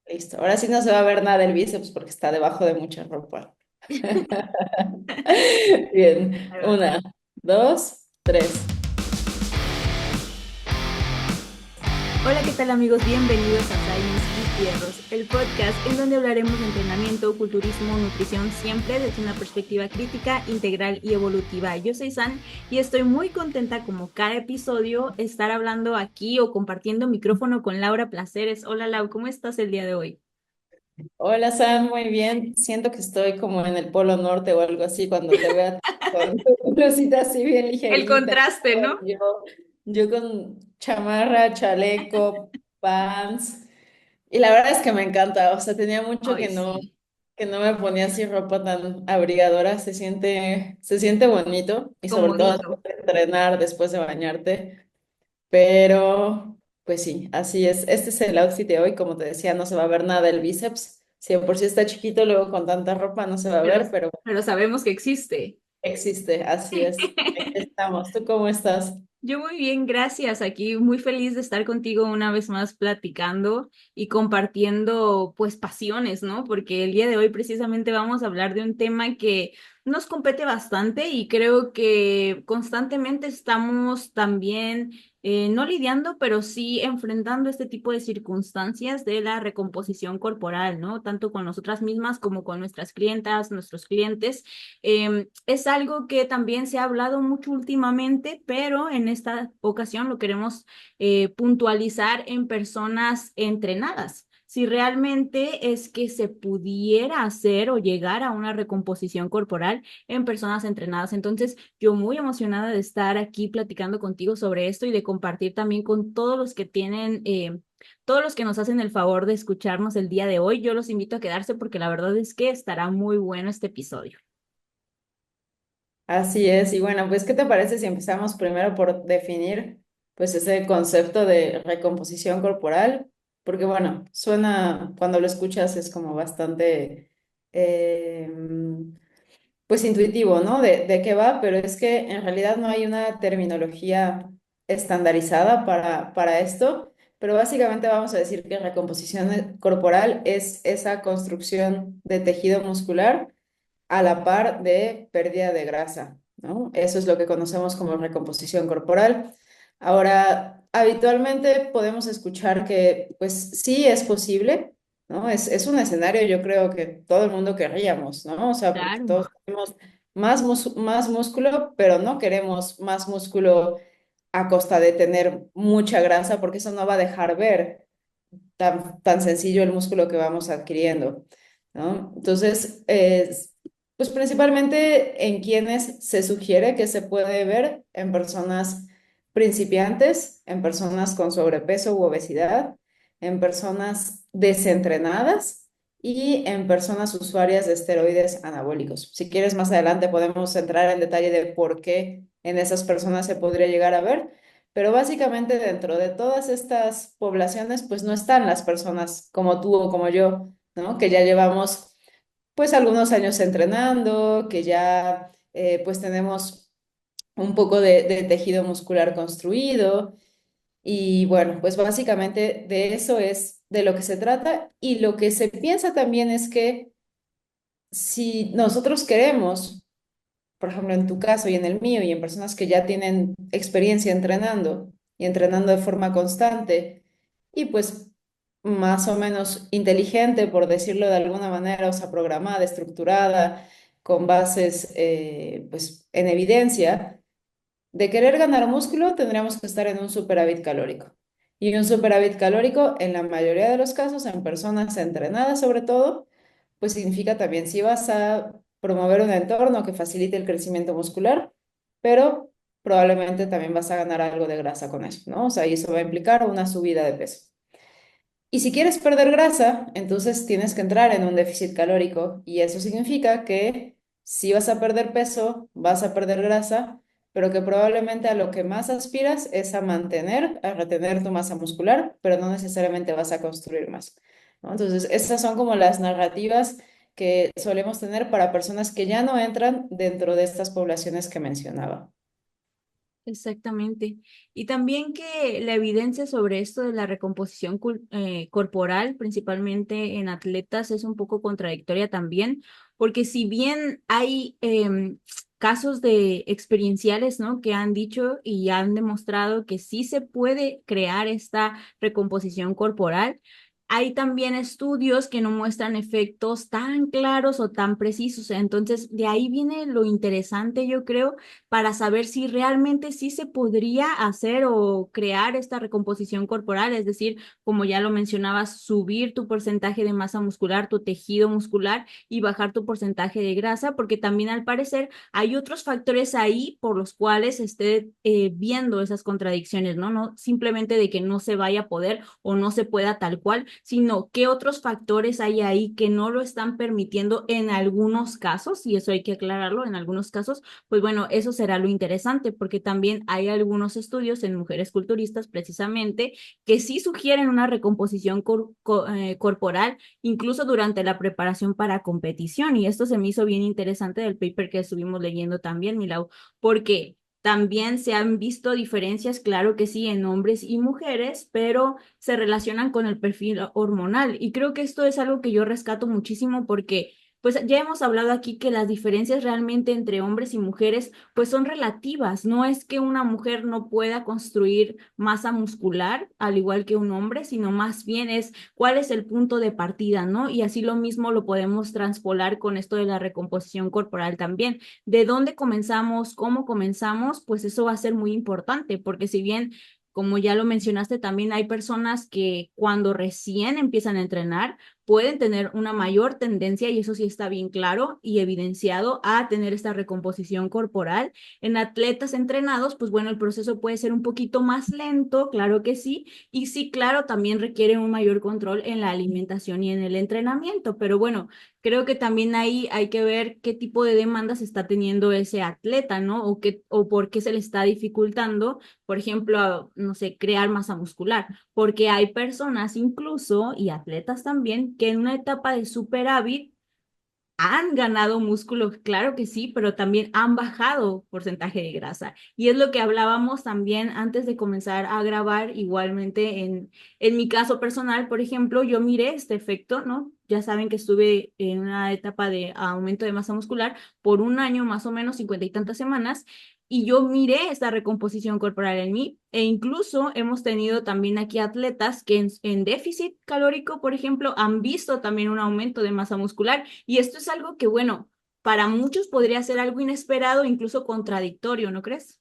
Listo. Ahora sí no se va a ver nada del bíceps porque está debajo de mucha ropa. Bien. Ahí va. Una, dos, tres. Hola, ¿qué tal amigos? Bienvenidos a Science y Fierros, el podcast en donde hablaremos de entrenamiento, culturismo, nutrición, siempre desde una perspectiva crítica, integral y evolutiva. Yo soy San y estoy muy contenta como cada episodio estar hablando aquí o compartiendo micrófono con Laura Placeres. Hola Lau, ¿cómo estás el día de hoy? Hola Sam, muy bien. Siento que estoy como en el Polo Norte o algo así cuando te veo con tu blusita así bien El ligerita. contraste, ¿no? Yo con chamarra, chaleco, pants. Y la verdad es que me encanta. O sea, tenía mucho Ay, sí, que no me ponía así ropa tan abrigadora. Se siente bonito y sobre todo comodito. después de entrenar, después de bañarte. Pero, pues sí, así es. Este es el outfit de hoy. Como te decía, no se va a ver nada del bíceps. Si de por sí está chiquito, luego con tanta ropa no se va a Pero, ver, pero pero sabemos que existe. existe, así es. Aquí estamos. ¿Tú cómo estás? Yo muy bien, gracias. Aquí muy feliz de estar contigo una vez más platicando y compartiendo pues pasiones, ¿no? Porque el día de hoy precisamente vamos a hablar de un tema que nos compete bastante y creo que constantemente estamos también no lidiando, pero sí enfrentando este tipo de circunstancias de la recomposición corporal, ¿no? Tanto con nosotras mismas como con nuestras clientas, nuestros clientes. Es algo que también se ha hablado mucho últimamente, pero en esta ocasión lo queremos puntualizar en personas entrenadas. Si realmente es que se pudiera hacer o llegar a una recomposición corporal en personas entrenadas. Entonces, yo muy emocionada de estar aquí platicando contigo sobre esto y de compartir también con todos los que tienen, todos los que nos hacen el favor de escucharnos el día de hoy. Yo los invito a quedarse porque la verdad es que estará muy bueno este episodio. Así es. Y bueno, pues, ¿qué te parece si empezamos primero por definir, pues, ese concepto de recomposición corporal? Porque, bueno, suena, cuando lo escuchas es como bastante, eh, pues, intuitivo, ¿no? De qué va, pero es que en realidad no hay una terminología estandarizada para esto, pero básicamente vamos a decir que recomposición corporal es esa construcción de tejido muscular a la par de pérdida de grasa, ¿no? Eso es lo que conocemos como recomposición corporal. Ahora, habitualmente podemos escuchar que, pues sí es posible, ¿no? Es un escenario, yo creo que todo el mundo querríamos, ¿no? O sea, porque Claro. todos queremos más músculo, pero no queremos más músculo a costa de tener mucha grasa, porque eso no va a dejar ver tan sencillo el músculo que vamos adquiriendo, ¿no? Entonces, pues principalmente en quienes se sugiere que se puede ver en personas principiantes, en personas con sobrepeso u obesidad, en personas desentrenadas y en personas usuarias de esteroides anabólicos. Si quieres, más adelante podemos entrar en detalle de por qué en esas personas se podría llegar a ver, pero básicamente dentro de todas estas poblaciones, pues no están las personas como tú o como yo, ¿no? Que ya llevamos pues algunos años entrenando, que ya pues tenemos un poco de tejido muscular construido y bueno, pues básicamente de eso es de lo que se trata y lo que se piensa también es que si nosotros queremos, por ejemplo, en tu caso y en el mío y en personas que ya tienen experiencia entrenando y entrenando de forma constante y pues más o menos inteligente, por decirlo de alguna manera, o sea, programada, estructurada, con bases pues en evidencia, de querer ganar músculo tendríamos que estar en un superávit calórico. Y un superávit calórico, en la mayoría de los casos, en personas entrenadas sobre todo, pues significa también si vas a promover un entorno que facilite el crecimiento muscular, pero probablemente también vas a ganar algo de grasa con eso, ¿no? O sea, y eso va a implicar una subida de peso. Y si quieres perder grasa, entonces tienes que entrar en un déficit calórico y eso significa que si vas a perder peso, vas a perder grasa, pero que probablemente a lo que más aspiras es a mantener, a retener tu masa muscular, pero no necesariamente vas a construir más, ¿no? Entonces, esas son como las narrativas que solemos tener para personas que ya no entran dentro de estas poblaciones que mencionaba. Exactamente. Y también que la evidencia sobre esto de la recomposición corporal, principalmente en atletas, es un poco contradictoria también, porque si bien hay casos de experienciales, ¿no? Que han dicho y han demostrado que sí se puede crear esta recomposición corporal. Hay también estudios que no muestran efectos tan claros o tan precisos. Entonces, de ahí viene lo interesante, yo creo, para saber si realmente sí se podría hacer o crear esta recomposición corporal, es decir, como ya lo mencionabas, subir tu porcentaje de masa muscular, tu tejido muscular y bajar tu porcentaje de grasa, porque también al parecer hay otros factores ahí por los cuales se esté viendo esas contradicciones, ¿no? No simplemente de que no se vaya a poder o no se pueda tal cual, sino qué otros factores hay ahí que no lo están permitiendo en algunos casos, y eso hay que aclararlo, en algunos casos pues bueno, eso será lo interesante, porque también hay algunos estudios en mujeres culturistas precisamente que sí sugieren una recomposición corporal, incluso durante la preparación para competición. Y esto se me hizo bien interesante del paper que estuvimos leyendo también, Milau, porque también se han visto diferencias, claro que sí, en hombres y mujeres, pero se relacionan con el perfil hormonal. Y creo que esto es algo que yo rescato muchísimo porque pues ya hemos hablado aquí que las diferencias realmente entre hombres y mujeres pues son relativas. No es que una mujer no pueda construir masa muscular al igual que un hombre, sino más bien es cuál es el punto de partida, ¿no? Y así lo mismo lo podemos transpolar con esto de la recomposición corporal también. ¿De dónde comenzamos? ¿Cómo comenzamos? Pues eso va a ser muy importante, porque si bien como ya lo mencionaste, también hay personas que cuando recién empiezan a entrenar, pueden tener una mayor tendencia, y eso sí está bien claro y evidenciado, a tener esta recomposición corporal. En atletas entrenados, pues bueno, el proceso puede ser un poquito más lento, claro que sí, y sí, claro, también requiere un mayor control en la alimentación y en el entrenamiento, pero bueno, creo que también ahí hay que ver qué tipo de demandas está teniendo ese atleta, ¿no? O por qué se le está dificultando, por ejemplo, no sé, crear masa muscular, porque hay personas incluso y atletas también que en una etapa de superávit han ganado músculo, claro que sí, pero también han bajado porcentaje de grasa. Y es lo que hablábamos también antes de comenzar a grabar, igualmente en mi caso personal, por ejemplo, yo miré este efecto, ¿no? Ya saben que estuve en una etapa de aumento de masa muscular por un año más o menos, 50 y tantas semanas, y yo miré esta recomposición corporal en mí, e incluso hemos tenido también aquí atletas que en déficit calórico, por ejemplo, han visto también un aumento de masa muscular, y esto es algo que, bueno, para muchos podría ser algo inesperado, incluso contradictorio, ¿no crees?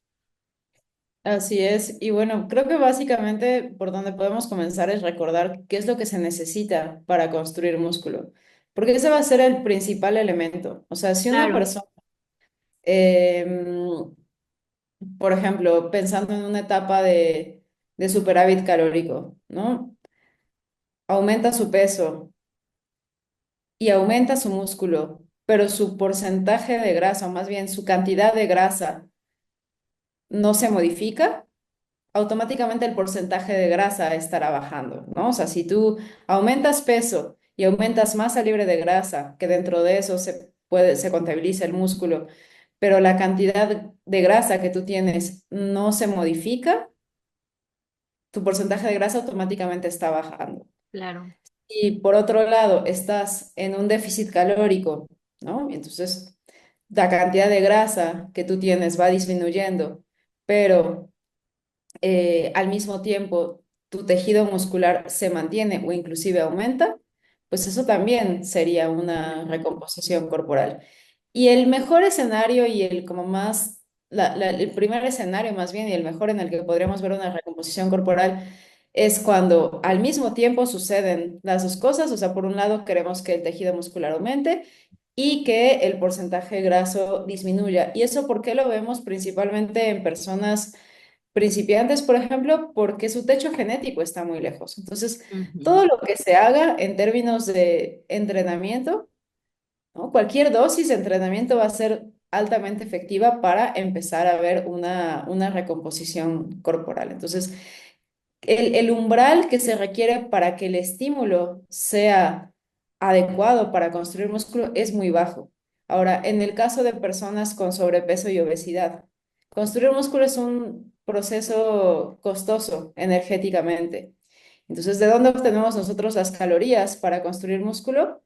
Así es, y bueno, creo que básicamente por donde podemos comenzar es recordar qué es lo que se necesita para construir músculo, porque ese va a ser el principal elemento. O sea, si una Claro. persona, por ejemplo, pensando en una etapa de superávit calórico, ¿no? Aumenta su peso y aumenta su músculo, pero su porcentaje de grasa, o más bien su cantidad de grasa, no se modifica, automáticamente el porcentaje de grasa estará bajando, ¿no? O sea, si tú aumentas peso y aumentas masa libre de grasa, que dentro de eso se contabiliza el músculo, pero la cantidad de grasa que tú tienes no se modifica, tu porcentaje de grasa automáticamente está bajando. Claro. Y por otro lado, estás en un déficit calórico, ¿no? Y entonces la cantidad de grasa que tú tienes va disminuyendo, pero al mismo tiempo tu tejido muscular se mantiene o inclusive aumenta, pues eso también sería una recomposición corporal. Y el mejor escenario y el como más, el primer escenario más bien y el mejor en el que podríamos ver una recomposición corporal es cuando al mismo tiempo suceden las dos cosas, o sea, por un lado queremos que el tejido muscular aumente y que el porcentaje graso disminuya. ¿Y eso por qué lo vemos principalmente en personas principiantes, por ejemplo? Porque su techo genético está muy lejos. Entonces, Ujú. todo lo que se haga en términos de entrenamiento, ¿no? Cualquier dosis de entrenamiento va a ser altamente efectiva para empezar a ver una recomposición corporal. Entonces, el umbral que se requiere para que el estímulo sea adecuado para construir músculo es muy bajo. Ahora, en el caso de personas con sobrepeso y obesidad, construir músculo es un proceso costoso energéticamente. Entonces, ¿de dónde obtenemos nosotros las calorías para construir músculo?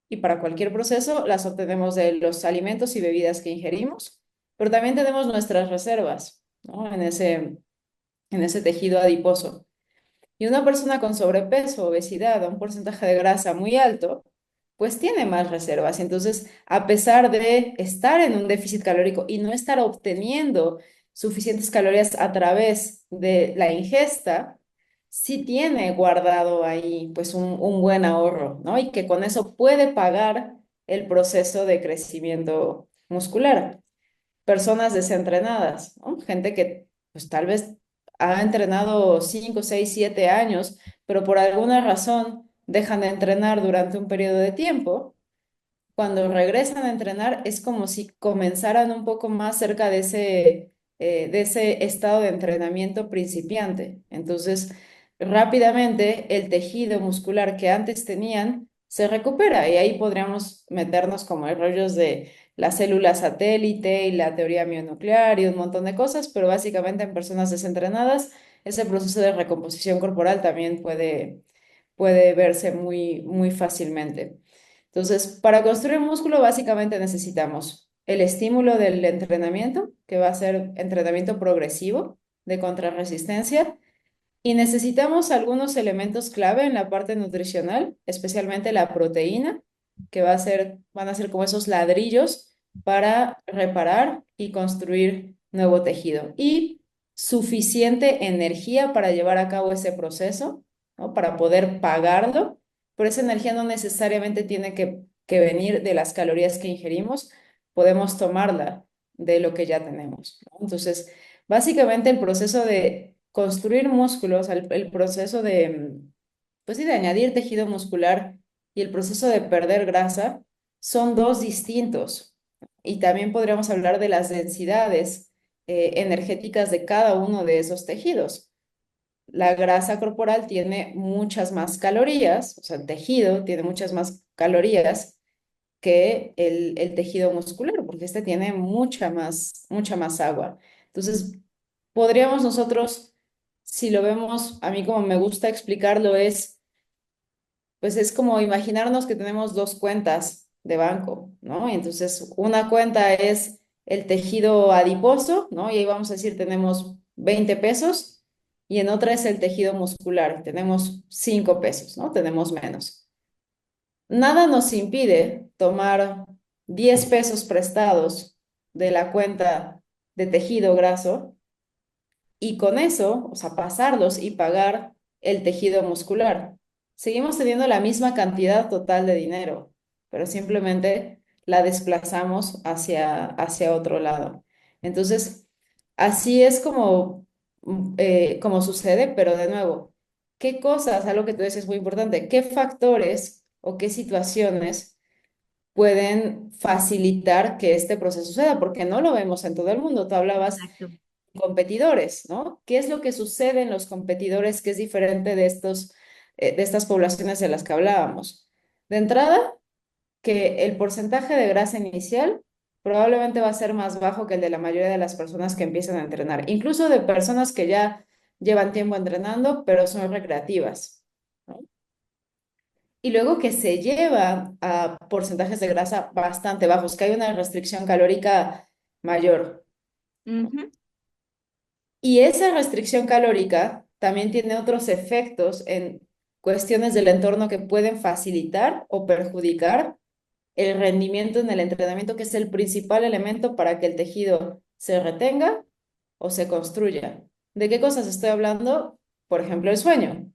Y para cualquier proceso las obtenemos de los alimentos y bebidas que ingerimos, pero también tenemos nuestras reservas, ¿no? En ese tejido adiposo. Y una persona con sobrepeso, obesidad o un porcentaje de grasa muy alto, pues tiene más reservas. Entonces, a pesar de estar en un déficit calórico y no estar obteniendo suficientes calorías a través de la ingesta, sí tiene guardado ahí pues un buen ahorro, ¿no? Y que con eso puede pagar el proceso de crecimiento muscular. Personas desentrenadas, ¿no? Gente que pues tal vez ha entrenado 5 6 7 años, pero por alguna razón dejan de entrenar durante un periodo de tiempo. Cuando regresan a entrenar es como si comenzaran un poco más cerca de ese estado de entrenamiento principiante. Entonces, rápidamente el tejido muscular que antes tenían se recupera y ahí podríamos meternos como en rollos de la célula satélite y la teoría mionuclear y un montón de cosas, pero básicamente en personas desentrenadas ese proceso de recomposición corporal también puede verse muy fácilmente. Entonces, para construir músculo básicamente necesitamos el estímulo del entrenamiento, que va a ser entrenamiento progresivo de contrarresistencia, y necesitamos algunos elementos clave en la parte nutricional, especialmente la proteína, que van a ser como esos ladrillos para reparar y construir nuevo tejido. Y suficiente energía para llevar a cabo ese proceso, ¿no? Para poder pagarlo, pero esa energía no necesariamente tiene que venir de las calorías que ingerimos, podemos tomarla de lo que ya tenemos, ¿no? Entonces, básicamente el proceso de construir músculos, el proceso pues sí, de añadir tejido muscular y el proceso de perder grasa son dos distintos. Y también podríamos hablar de las densidades energéticas de cada uno de esos tejidos. La grasa corporal tiene muchas más calorías, o sea, el tejido tiene muchas más calorías que el tejido muscular, porque este tiene mucha más agua. Entonces, podríamos nosotros, si lo vemos, a mí como me gusta explicarlo, pues es como imaginarnos que tenemos dos cuentas de banco, ¿no? Y entonces, una cuenta es el tejido adiposo, ¿no? Y ahí vamos a decir, tenemos 20 pesos, y en otra es el tejido muscular, tenemos 5 pesos, ¿no? Tenemos menos. Nada nos impide tomar 10 pesos prestados de la cuenta de tejido graso y con eso, o sea, pasarlos y pagar el tejido muscular. Seguimos teniendo la misma cantidad total de dinero, pero simplemente la desplazamos hacia otro lado. Entonces, así es como sucede, pero de nuevo, ¿qué cosas, algo que tú dices es muy importante, qué factores o qué situaciones pueden facilitar que este proceso suceda? Porque no lo vemos en todo el mundo. Tú hablabas Exacto. competidores, ¿no? ¿Qué es lo que sucede en los competidores que es diferente de estas poblaciones de las que hablábamos? De entrada, que el porcentaje de grasa inicial probablemente va a ser más bajo que el de la mayoría de las personas que empiezan a entrenar, incluso de personas que ya llevan tiempo entrenando, pero son recreativas, ¿no? Y luego que se lleva a porcentajes de grasa bastante bajos, que hay una restricción calórica mayor. Ujú. Y esa restricción calórica también tiene otros efectos en cuestiones del entorno que pueden facilitar o perjudicar el rendimiento en el entrenamiento, que es el principal elemento para que el tejido se retenga o se construya. ¿De qué cosas estoy hablando? Por ejemplo, el sueño,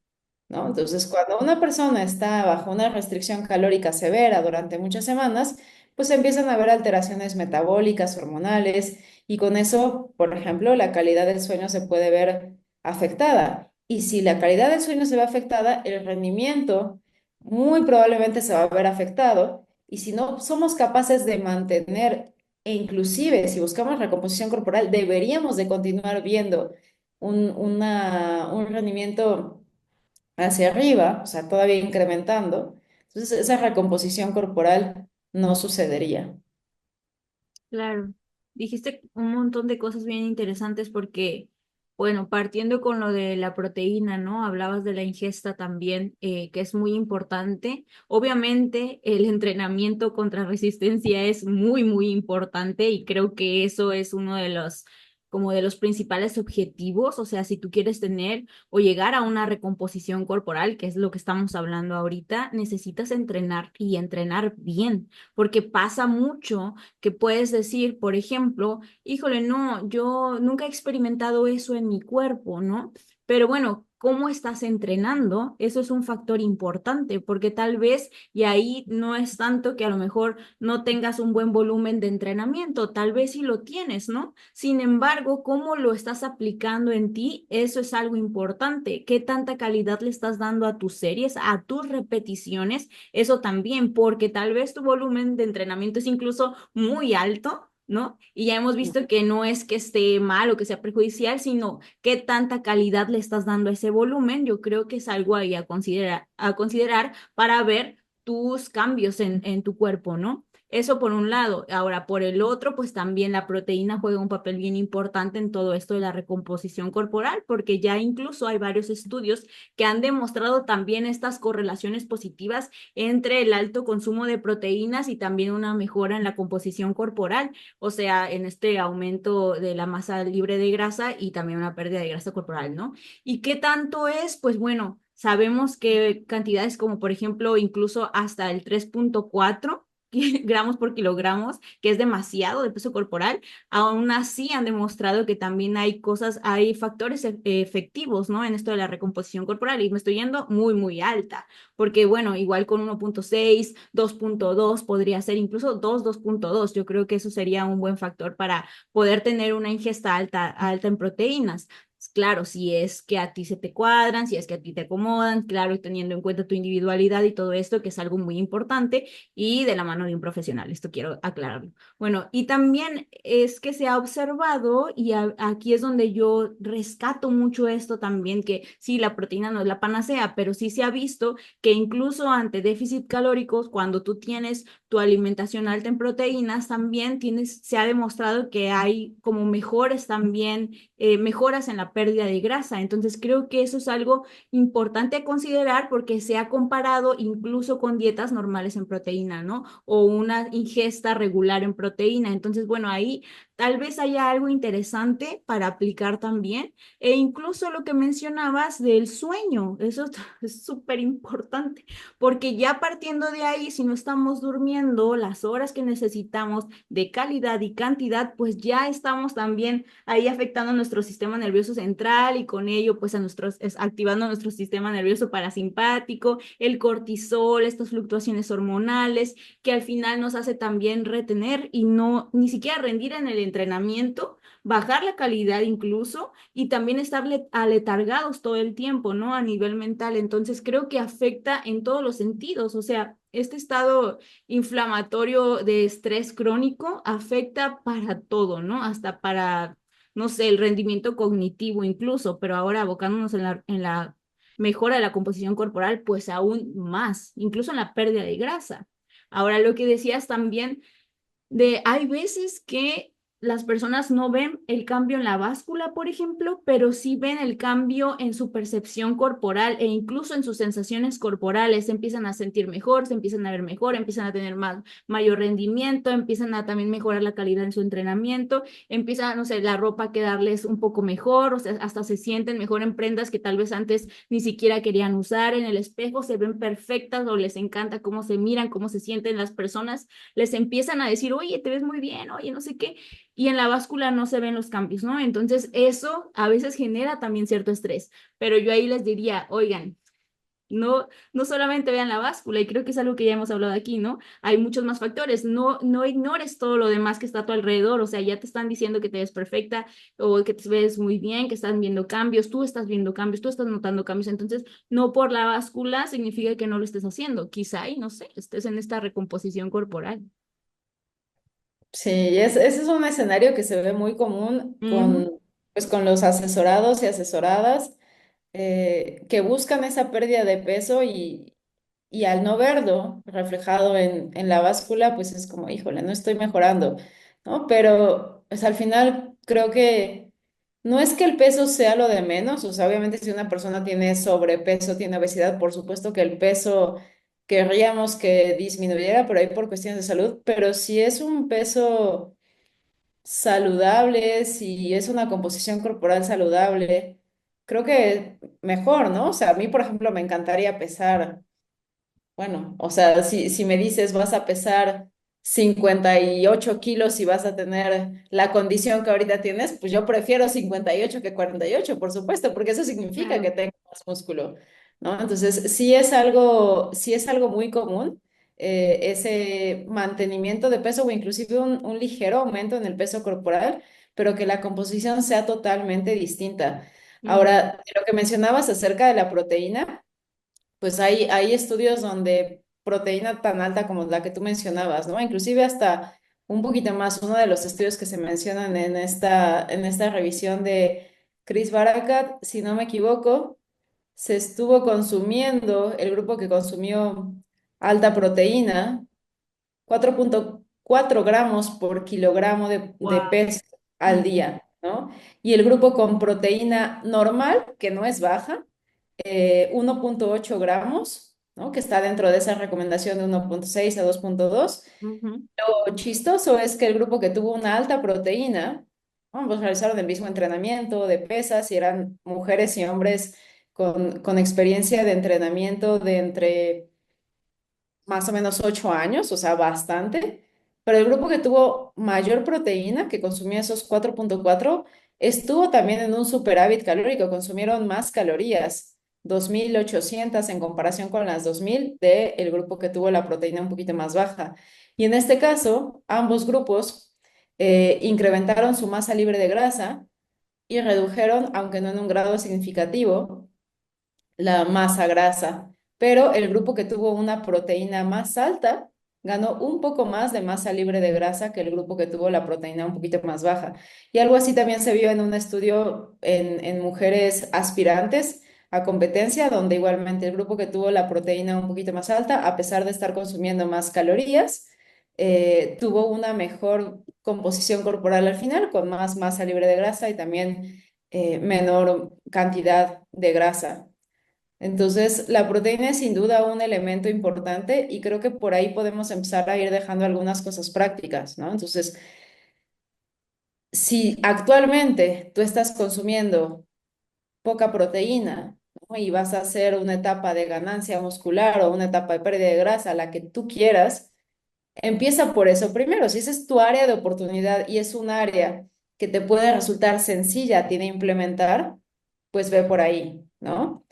¿no? Entonces, cuando una persona está bajo una restricción calórica severa durante muchas semanas, pues empiezan a haber alteraciones metabólicas, hormonales, y con eso, por ejemplo, la calidad del sueño se puede ver afectada. Y si la calidad del sueño se ve afectada, el rendimiento muy probablemente se va a ver afectado. Y si no somos capaces de mantener, e inclusive si buscamos recomposición corporal, deberíamos de continuar viendo un rendimiento hacia arriba, o sea, todavía incrementando. Entonces, esa recomposición corporal no sucedería. Claro. Dijiste un montón de cosas bien interesantes porque, bueno, partiendo con lo de la proteína, ¿no? Hablabas de la ingesta también, que es muy importante. Obviamente, el entrenamiento contra resistencia es muy, muy importante y creo que eso es uno de los, como de los principales objetivos. O sea, si tú quieres tener o llegar a una recomposición corporal, que es lo que estamos hablando ahorita, necesitas entrenar y entrenar bien, porque pasa mucho que puedes decir, por ejemplo, híjole, no, yo nunca he experimentado eso en mi cuerpo, ¿no? Pero bueno, ¿cómo estás entrenando? Eso es un factor importante, porque tal vez, y ahí no es tanto que a lo mejor no tengas un buen volumen de entrenamiento, tal vez sí lo tienes, ¿no? Sin embargo, ¿cómo lo estás aplicando en ti? Eso es algo importante. ¿Qué tanta calidad le estás dando a tus series, a tus repeticiones? Eso también, porque tal vez tu volumen de entrenamiento es incluso muy alto, ¿no? Y ya hemos visto que no es que esté mal o que sea perjudicial, sino qué tanta calidad le estás dando a ese volumen. Yo creo que es algo ahí a considerar para ver tus cambios en tu cuerpo, ¿no? Eso por un lado. Ahora, por el otro, pues también la proteína juega un papel bien importante en todo esto de la recomposición corporal, porque ya incluso hay varios estudios que han demostrado también estas correlaciones positivas entre el alto consumo de proteínas y también una mejora en la composición corporal, o sea, en este aumento de la masa libre de grasa y también una pérdida de grasa corporal, ¿no? ¿Y qué tanto es? Pues bueno, sabemos que cantidades como por ejemplo incluso hasta el 3,4 gramos por kilogramos, que es demasiado de peso corporal, aún así han demostrado que también hay cosas, hay factores efectivos, ¿no? En esto de la recomposición corporal y me estoy yendo muy, muy alta porque bueno, igual con 1,6, 2,2 podría ser incluso 2,2. Yo creo que eso sería un buen factor para poder tener una ingesta alta, alta en proteínas. Claro, si es que a ti se te cuadran, si es que a ti te acomodan, claro, y teniendo en cuenta tu individualidad y todo esto, que es algo muy importante, y de la mano de un profesional, esto quiero aclararlo. Bueno, y también es que se ha observado, y aquí es donde yo rescato mucho esto también, que sí, la proteína no es la panacea, pero sí se ha visto que incluso ante déficit calóricos, cuando tú tienes tu alimentación alta en proteínas, también tienes, se ha demostrado que hay como mejores también, mejoras en la pérdida de grasa. Entonces creo que eso es algo importante a considerar porque se ha comparado incluso con dietas normales en proteína, ¿no? O una ingesta regular en proteína. Entonces, bueno, ahí tal vez haya algo interesante para aplicar también. E incluso lo que mencionabas del sueño, eso es súper importante, porque ya partiendo de ahí, si no estamos durmiendo las horas que necesitamos de calidad y cantidad, pues ya estamos también ahí afectando nuestro sistema nervioso central y con ello, pues a nuestros, activando nuestro sistema nervioso parasimpático, el cortisol, estas fluctuaciones hormonales, que al final nos hace también retener y no, ni siquiera rendir en el entrenamiento, bajar la calidad incluso y también estar aletargados todo el tiempo, ¿no? A nivel mental. Entonces creo que afecta en todos los sentidos, o sea, este estado inflamatorio de estrés crónico afecta para todo, ¿no? Hasta para, no sé, el rendimiento cognitivo incluso, pero ahora abocándonos en la mejora de la composición corporal, pues aún más, incluso en la pérdida de grasa. Ahora, lo que decías también de hay veces que las personas no ven el cambio en la báscula, por ejemplo, pero sí ven el cambio en su percepción corporal e incluso en sus sensaciones corporales. Se empiezan a sentir mejor, se empiezan a ver mejor, empiezan a tener más, mayor rendimiento, empiezan a también mejorar la calidad en su entrenamiento, empieza, no sé, la ropa a quedarles un poco mejor, o sea, hasta se sienten mejor en prendas que tal vez antes ni siquiera querían usar. En el espejo se ven perfectas o les encanta cómo se miran, cómo se sienten las personas, les empiezan a decir, oye, te ves muy bien, oye, no sé qué, y en la báscula no se ven los cambios, ¿no? Entonces eso a veces genera también cierto estrés, pero yo ahí les diría, oigan, no, no solamente vean la báscula, y creo que es algo que ya hemos hablado aquí, ¿no? Hay muchos más factores, no, no ignores todo lo demás que está a tu alrededor, o sea, ya te están diciendo que te ves perfecta o que te ves muy bien, que están viendo cambios, tú estás viendo cambios, tú estás notando cambios, entonces no por la báscula significa que no lo estés haciendo, quizá, y no sé, estés en esta recomposición corporal. Sí, ese es un escenario que se ve muy común Ujú. pues, con los asesorados y asesoradas que buscan esa pérdida de peso y al no verlo reflejado en la báscula, pues es como, híjole, no estoy mejorando, ¿no? Pero Pues al final creo que no es que el peso sea lo de menos, o sea, obviamente si una persona tiene sobrepeso, tiene obesidad, por supuesto que el peso querríamos que disminuyera, pero ahí por cuestiones de salud, pero si es un peso saludable, si es una composición corporal saludable, creo que mejor, ¿no? O sea, a mí, por ejemplo, me encantaría pesar. Bueno, o sea, si me dices vas a pesar 58 kilos y vas a tener la condición que ahorita tienes, pues yo prefiero 58 que 48, por supuesto, porque eso significa que Claro. tengo más músculo, ¿no? Entonces, sí es algo muy común, ese mantenimiento de peso o inclusive un ligero aumento en el peso corporal, pero que la composición sea totalmente distinta. Mm, Ahora, lo que mencionabas acerca de la proteína. Pues hay estudios donde proteína tan alta como la que tú mencionabas, ¿no? Inclusive hasta un poquito más. Uno de los estudios que se mencionan en esta revisión de Chris Barakat, si no me equivoco, se estuvo consumiendo, el grupo que consumió alta proteína, 4,4 gramos por kilogramo de wow. peso al día, ¿no? Y el grupo con proteína normal, que no es baja, 1,8 gramos, ¿no? Que está dentro de esa recomendación de 1,6 a 2,2. Lo chistoso es que el grupo que tuvo una alta proteína, ambos realizaron el mismo entrenamiento de pesas y eran mujeres y hombres con experiencia de entrenamiento de entre más o menos 8 años, o sea, bastante. Pero el grupo que tuvo mayor proteína, que consumía esos 4,4, estuvo también en un superávit calórico, consumieron más calorías, 2.800 en comparación con las 2.000 del grupo que tuvo la proteína un poquito más baja. Y en este caso, ambos grupos incrementaron su masa libre de grasa y redujeron, aunque no en un grado significativo, la masa grasa, pero el grupo que tuvo una proteína más alta ganó un poco más de masa libre de grasa que el grupo que tuvo la proteína un poquito más baja. Y algo así también se vio en un estudio en mujeres aspirantes a competencia, donde igualmente el grupo que tuvo la proteína un poquito más alta, a pesar de estar consumiendo más calorías, tuvo una mejor composición corporal al final, con más masa libre de grasa y también menor cantidad de grasa. Entonces, la proteína es sin duda un elemento importante y creo que por ahí podemos empezar a ir dejando algunas cosas prácticas, ¿no? Entonces, si actualmente tú estás consumiendo poca proteína, ¿no? Y vas a hacer una etapa de ganancia muscular o una etapa de pérdida de grasa, la que tú quieras, empieza por eso primero. Si esa es tu área de oportunidad y es un área que te puede resultar sencilla a ti de implementar, pues ve por ahí, ¿no?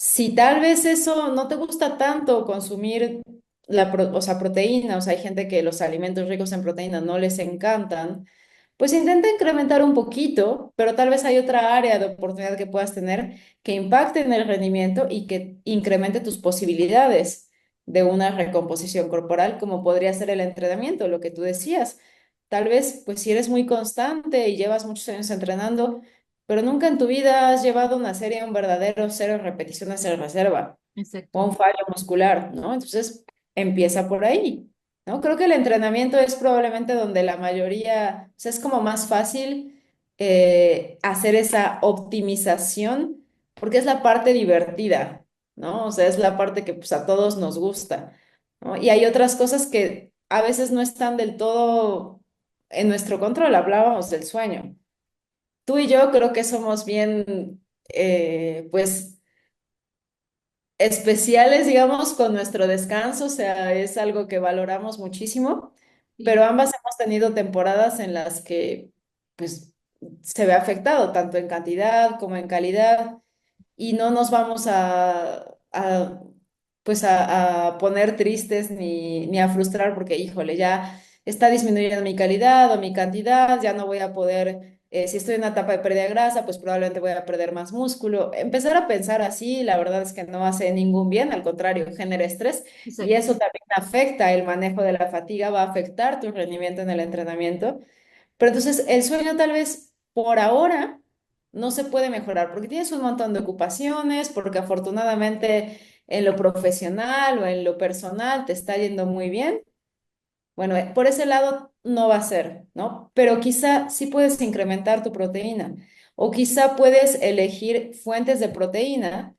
Si tal vez eso no te gusta tanto consumir o sea, proteína, o sea, hay gente que los alimentos ricos en proteína no les encantan, pues intenta incrementar un poquito, pero tal vez hay otra área de oportunidad que puedas tener que impacte en el rendimiento y que incremente tus posibilidades de una recomposición corporal, como podría ser el entrenamiento, lo que tú decías. Tal vez, pues si eres muy constante y llevas muchos años entrenando, pero nunca en tu vida has llevado una serie a un verdadero cero repeticiones en reserva o Exacto. un fallo muscular, ¿no? Entonces, empieza por ahí, ¿no? Creo que el entrenamiento es probablemente donde la mayoría, o sea, es como más fácil hacer esa optimización, porque es la parte divertida, ¿no? O sea, es la parte que pues a todos nos gusta, ¿no? Y hay otras cosas que a veces no están del todo en nuestro control, hablábamos del sueño. Tú y yo creo que somos bien, pues especiales, digamos, con nuestro descanso, o sea, es algo que valoramos muchísimo, pero Sí, ambas hemos tenido temporadas en las que, pues, se ve afectado, tanto en cantidad como en calidad, y no nos vamos pues, a poner tristes ni a frustrar porque, híjole, ya está disminuyendo mi calidad o mi cantidad, ya no voy a poder si estoy en una etapa de pérdida de grasa, pues probablemente voy a perder más músculo. Empezar a pensar así, la verdad es que no hace ningún bien, al contrario, genera estrés y exacto. eso también afecta el manejo de la fatiga, va a afectar tu rendimiento en el entrenamiento. Pero entonces el sueño tal vez por ahora no se puede mejorar porque tienes un montón de ocupaciones, porque afortunadamente en lo profesional o en lo personal te está yendo muy bien. Bueno, por ese lado no va a ser, ¿no? Pero quizá sí puedes incrementar tu proteína o quizá puedes elegir fuentes de proteína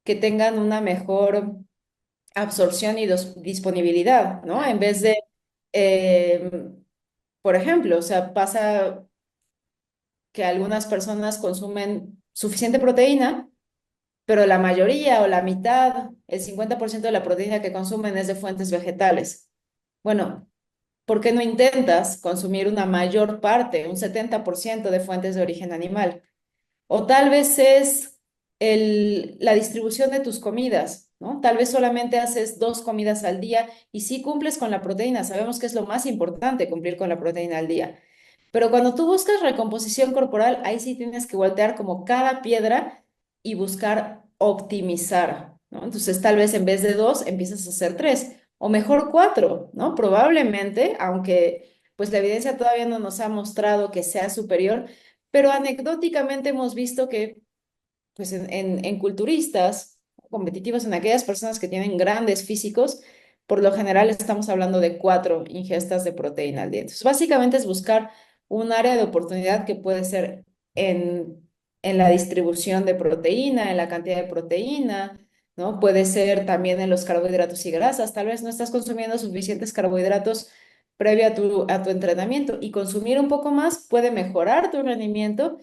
que tengan una mejor absorción y disponibilidad, ¿no? En vez de, eh, por ejemplo, o sea, pasa que algunas personas consumen suficiente proteína, pero la mayoría o la mitad, el 50% de la proteína que consumen es de fuentes vegetales. Bueno, ¿por qué no intentas consumir una mayor parte, un 70% de fuentes de origen animal? O tal vez es la distribución de tus comidas, ¿no? Tal vez solamente haces 2 comidas al día y sí cumples con la proteína. Sabemos que es lo más importante, cumplir con la proteína al día. Pero cuando tú buscas recomposición corporal, ahí sí tienes que voltear como cada piedra y buscar optimizar, ¿no? Entonces, tal vez en vez de 2, empiezas a hacer 3 o mejor 4, ¿no? Probablemente, aunque pues la evidencia todavía no nos ha mostrado que sea superior, pero anecdóticamente hemos visto que pues en culturistas competitivos, en aquellas personas que tienen grandes físicos, por lo general estamos hablando de 4 ingestas de proteína al día. Entonces, básicamente es buscar un área de oportunidad que puede ser en la distribución de proteína, en la cantidad de proteína, ¿no? Puede ser también en los carbohidratos y grasas. Tal vez no estás consumiendo suficientes carbohidratos previo a tu entrenamiento y consumir un poco más puede mejorar tu rendimiento.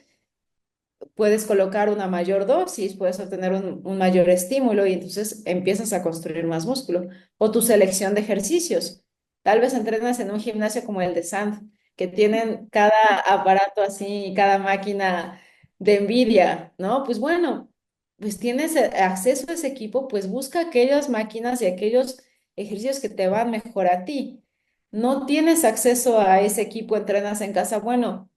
Puedes colocar una mayor dosis, puedes obtener un mayor estímulo y entonces empiezas a construir más músculo. O tu selección de ejercicios. Tal vez entrenas en un gimnasio como el de Sand, que tienen cada aparato así, cada máquina de Nvidia, ¿no? Pues bueno, pues tienes acceso a ese equipo, pues busca aquellas máquinas y aquellos ejercicios que te van mejor a ti. No tienes acceso a ese equipo, entrenas en casa, bueno,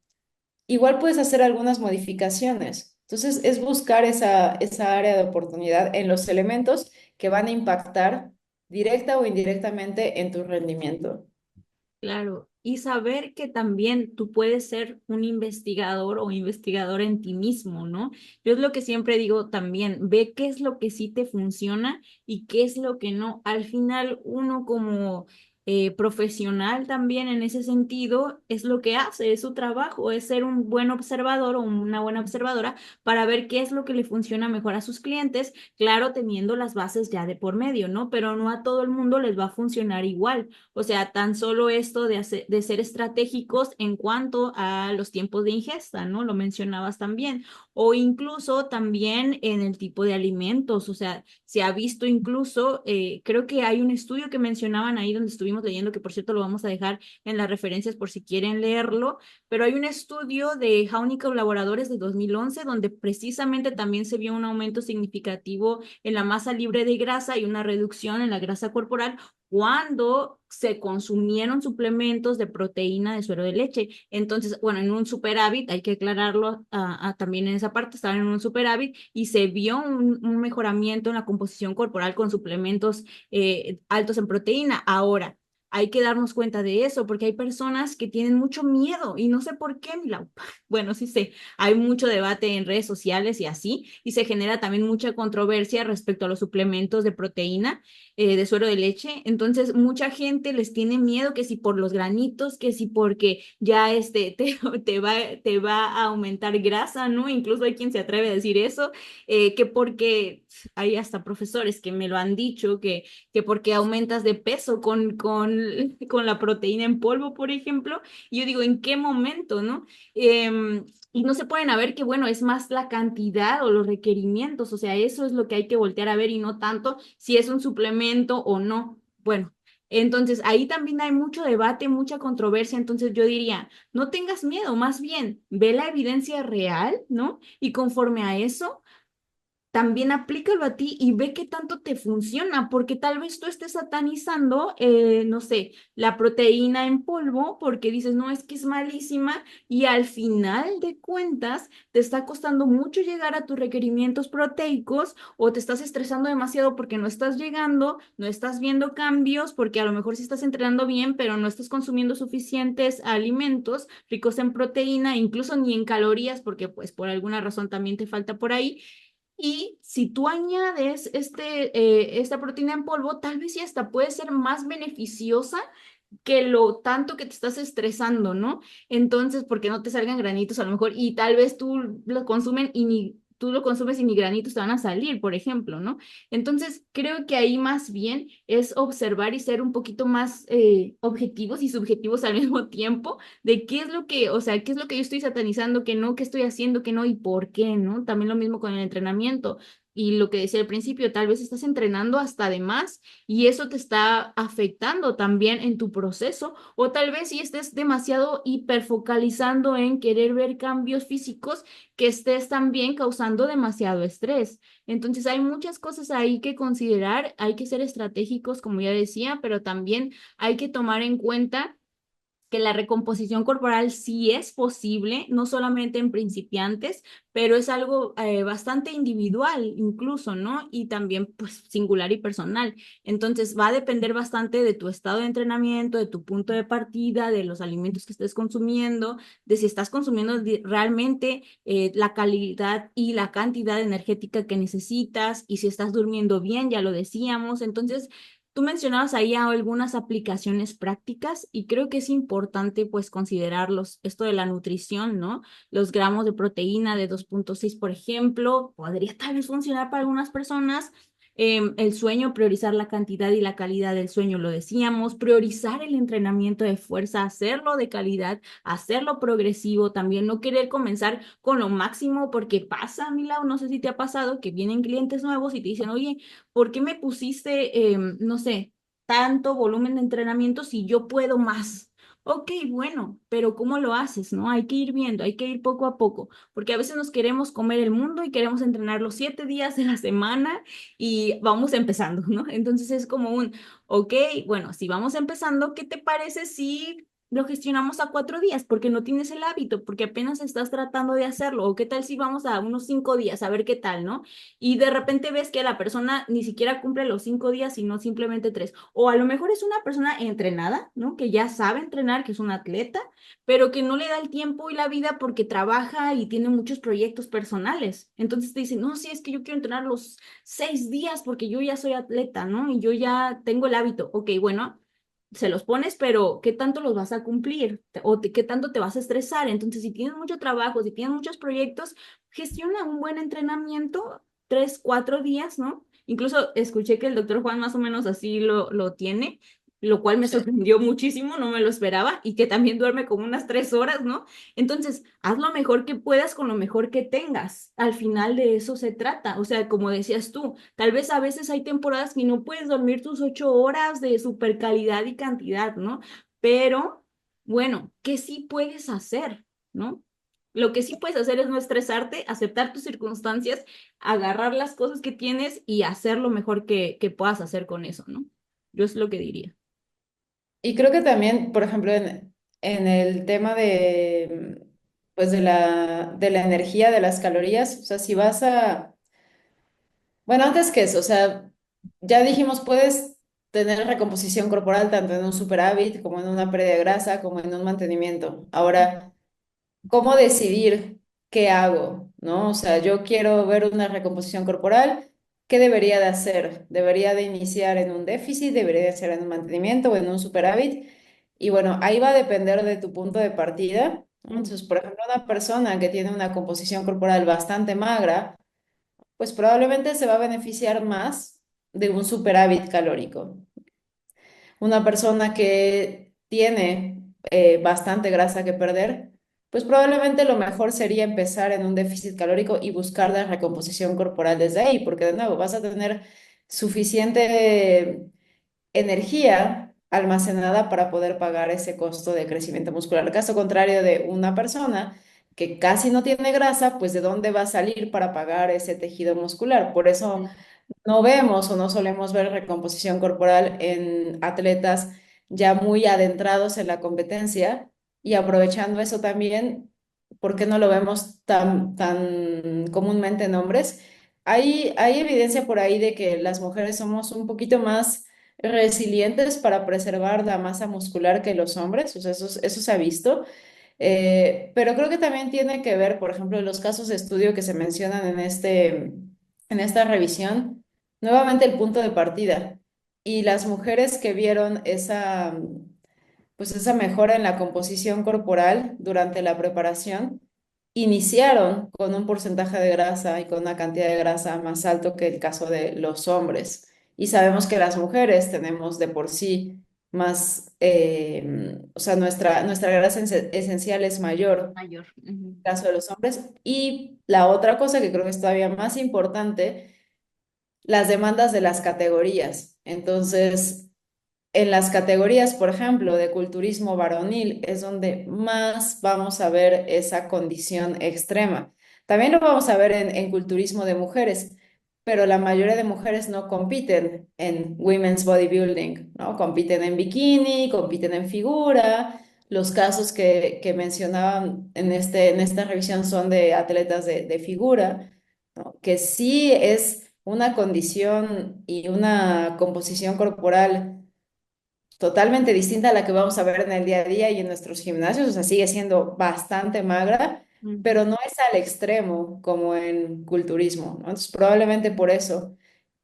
igual puedes hacer algunas modificaciones. Entonces, es buscar esa área de oportunidad en los elementos que van a impactar directa o indirectamente en tu rendimiento. Claro, y saber que también tú puedes ser un investigador o investigadora en ti mismo, ¿no? Yo es lo que siempre digo también, ve qué es lo que sí te funciona y qué es lo que no. Al final, uno como profesional también en ese sentido es lo que hace, es su trabajo, es ser un buen observador o una buena observadora para ver qué es lo que le funciona mejor a sus clientes, claro, teniendo las bases ya de por medio, ¿no? Pero no a todo el mundo les va a funcionar igual. O sea, tan solo esto de ser estratégicos en cuanto a los tiempos de ingesta, ¿no? Lo mencionabas también. O incluso también en el tipo de alimentos. O sea, se ha visto incluso, creo que hay un estudio que mencionaban ahí donde estuvimos leyendo, que por cierto lo vamos a dejar en las referencias por si quieren leerlo, pero hay un estudio de Jaun y colaboradores de 2011 donde precisamente también se vio un aumento significativo en la masa libre de grasa y una reducción en la grasa corporal cuando se consumieron suplementos de proteína de suero de leche. Entonces, bueno, en un superávit, hay que aclararlo también en esa parte, estaban en un superávit y se vio un mejoramiento en la composición corporal con suplementos altos en proteína. Ahora, hay que darnos cuenta de eso porque hay personas que tienen mucho miedo y no sé por qué, Milau. Bueno, sí sé, hay mucho debate en redes sociales y así, y se genera también mucha controversia respecto a los suplementos de proteína de suero de leche. Entonces, mucha gente les tiene miedo que si por los granitos, que si porque ya te va a aumentar grasa, ¿no? Incluso hay quien se atreve a decir eso, que porque hay hasta profesores que me lo han dicho, que porque aumentas de peso con la proteína en polvo, por ejemplo. Y yo digo, ¿en qué momento, no? Y no se pueden a ver que, bueno, es más la cantidad o los requerimientos, o sea, eso es lo que hay que voltear a ver y no tanto si es un suplemento o no. Bueno, entonces ahí también hay mucho debate, mucha controversia, entonces yo diría, no tengas miedo, más bien ve la evidencia real, ¿no? Y conforme a eso también aplícalo a ti y ve qué tanto te funciona, porque tal vez tú estés satanizando, no sé, la proteína en polvo, porque dices, no, es que es malísima y al final de cuentas te está costando mucho llegar a tus requerimientos proteicos o te estás estresando demasiado porque no estás llegando, no estás viendo cambios, porque a lo mejor sí estás entrenando bien, pero no estás consumiendo suficientes alimentos ricos en proteína, incluso ni en calorías, porque pues por alguna razón también te falta por ahí. Y si tú añades esta proteína en polvo, tal vez sí hasta puede ser más beneficiosa que lo tanto que te estás estresando, ¿no? Entonces, porque no te salgan granitos a lo mejor y tal vez tú lo consumen y ni tú lo consumes y ni granitos te van a salir, por ejemplo, ¿no? Entonces, creo que ahí más bien es observar y ser un poquito más objetivos y subjetivos al mismo tiempo de qué es lo que, o sea, qué es lo que yo estoy satanizando, que no, qué estoy haciendo, que no y por qué, ¿no? También lo mismo con el entrenamiento. Y lo que decía al principio, tal vez estás entrenando hasta de más y eso te está afectando también en tu proceso, o tal vez si estés demasiado hiperfocalizando en querer ver cambios físicos que estés también causando demasiado estrés. Entonces hay muchas cosas ahí que considerar, hay que ser estratégicos, como ya decía, pero también hay que tomar en cuenta que la recomposición corporal sí es posible, no solamente en principiantes, pero es algo bastante individual incluso, ¿no? Y también pues singular y personal. Entonces va a depender bastante de tu estado de entrenamiento, de tu punto de partida, de los alimentos que estés consumiendo, de si estás consumiendo realmente la calidad y la cantidad energética que necesitas y si estás durmiendo bien, ya lo decíamos. Entonces, tú mencionabas ahí algunas aplicaciones prácticas y creo que es importante pues considerarlos, esto de la nutrición, ¿no? Los gramos de proteína de 2,6 por ejemplo, podría tal vez funcionar para algunas personas. El sueño, priorizar la cantidad y la calidad del sueño, lo decíamos, priorizar el entrenamiento de fuerza, hacerlo de calidad, hacerlo progresivo, también no querer comenzar con lo máximo porque pasa, Mila, no sé si te ha pasado que vienen clientes nuevos y te dicen, oye, ¿por qué me pusiste, no sé, tanto volumen de entrenamiento si yo puedo más? Ok, bueno, pero ¿cómo lo haces, no? Hay que ir viendo, hay que ir poco a poco, porque a veces nos queremos comer el mundo y queremos entrenar los 7 días de la semana y vamos empezando, ¿no? Entonces es como ok, bueno, si vamos empezando, ¿qué te parece si lo gestionamos a 4 días? Porque no tienes el hábito, porque apenas estás tratando de hacerlo, o qué tal si vamos a unos 5 días, a ver qué tal, ¿no? Y de repente ves que la persona ni siquiera cumple los 5 días, sino simplemente tres. O a lo mejor es una persona entrenada, ¿no? Que ya sabe entrenar, que es un atleta, pero que no le da el tiempo y la vida porque trabaja y tiene muchos proyectos personales. Entonces te dicen, no, sí, es que yo quiero entrenar los 6 días porque yo ya soy atleta, ¿no? Y yo ya tengo el hábito. Ok, bueno, se los pones, pero ¿qué tanto los vas a cumplir? ¿Qué tanto te vas a estresar? Entonces, si tienes mucho trabajo, si tienes muchos proyectos, gestiona un buen entrenamiento 3, 4 días, ¿no? Incluso escuché que el doctor Juan más o menos así lo tiene, lo cual me Sí. sorprendió muchísimo, no me lo esperaba, y que también duerme como unas 3 horas, ¿no? Entonces, haz lo mejor que puedas con lo mejor que tengas. Al final de eso se trata. O sea, como decías tú, tal vez a veces hay temporadas que no puedes dormir tus 8 horas de super calidad y cantidad, ¿no? Pero, bueno, ¿qué sí puedes hacer, ¿no? Lo que sí puedes hacer es no estresarte, aceptar tus circunstancias, agarrar las cosas que tienes y hacer lo mejor que puedas hacer con eso, ¿no? Yo es lo que diría. Y creo que también, por ejemplo, en el tema de, pues de la energía, de las calorías, o sea, si vas a, bueno, antes que eso, o sea, ya dijimos, puedes tener recomposición corporal tanto en un superávit como en una pérdida de grasa, como en un mantenimiento. Ahora, ¿cómo decidir qué hago? ¿No? O sea, yo quiero ver una recomposición corporal, ¿qué debería de hacer? ¿Debería de iniciar en un déficit? ¿Debería de hacer en un mantenimiento o en un superávit? Y bueno, ahí va a depender de tu punto de partida. Entonces, por ejemplo, una persona que tiene una composición corporal bastante magra, pues probablemente se va a beneficiar más de un superávit calórico. Una persona que tiene bastante grasa que perder, pues probablemente lo mejor sería empezar en un déficit calórico y buscar la recomposición corporal desde ahí, porque de nuevo vas a tener suficiente energía almacenada para poder pagar ese costo de crecimiento muscular. Caso contrario de una persona que casi no tiene grasa, pues ¿de dónde va a salir para pagar ese tejido muscular? Por eso no vemos o no solemos ver recomposición corporal en atletas ya muy adentrados en la competencia y aprovechando eso también, ¿por qué no lo vemos tan comúnmente en hombres? Hay evidencia por ahí de que las mujeres somos un poquito más resilientes para preservar la masa muscular que los hombres, o sea, eso se ha visto. Pero creo que también tiene que ver, por ejemplo, los casos de estudio que se mencionan en esta revisión, nuevamente el punto de partida. Y las mujeres que vieron pues esa mejora en la composición corporal durante la preparación, iniciaron con un porcentaje de grasa y con una cantidad de grasa más alto que el caso de los hombres. Y sabemos que las mujeres tenemos de por sí más, o sea, nuestra grasa esencial es mayor Mayor. Ujú. en el caso de los hombres. Y la otra cosa que creo que es todavía más importante, las demandas de las categorías. Entonces, en las categorías, por ejemplo, de culturismo varonil, es donde más vamos a ver esa condición extrema. También lo vamos a ver en culturismo de mujeres, pero la mayoría de mujeres no compiten en women's bodybuilding, ¿no? Compiten en bikini, compiten en figura. Los casos que mencionaban en esta revisión son de atletas de figura, ¿no? Que sí es una condición y una composición corporal totalmente distinta a la que vamos a ver en el día a día y en nuestros gimnasios, o sea, sigue siendo bastante magra, Ujú. pero no es al extremo como en culturismo, ¿no? Entonces, probablemente por eso,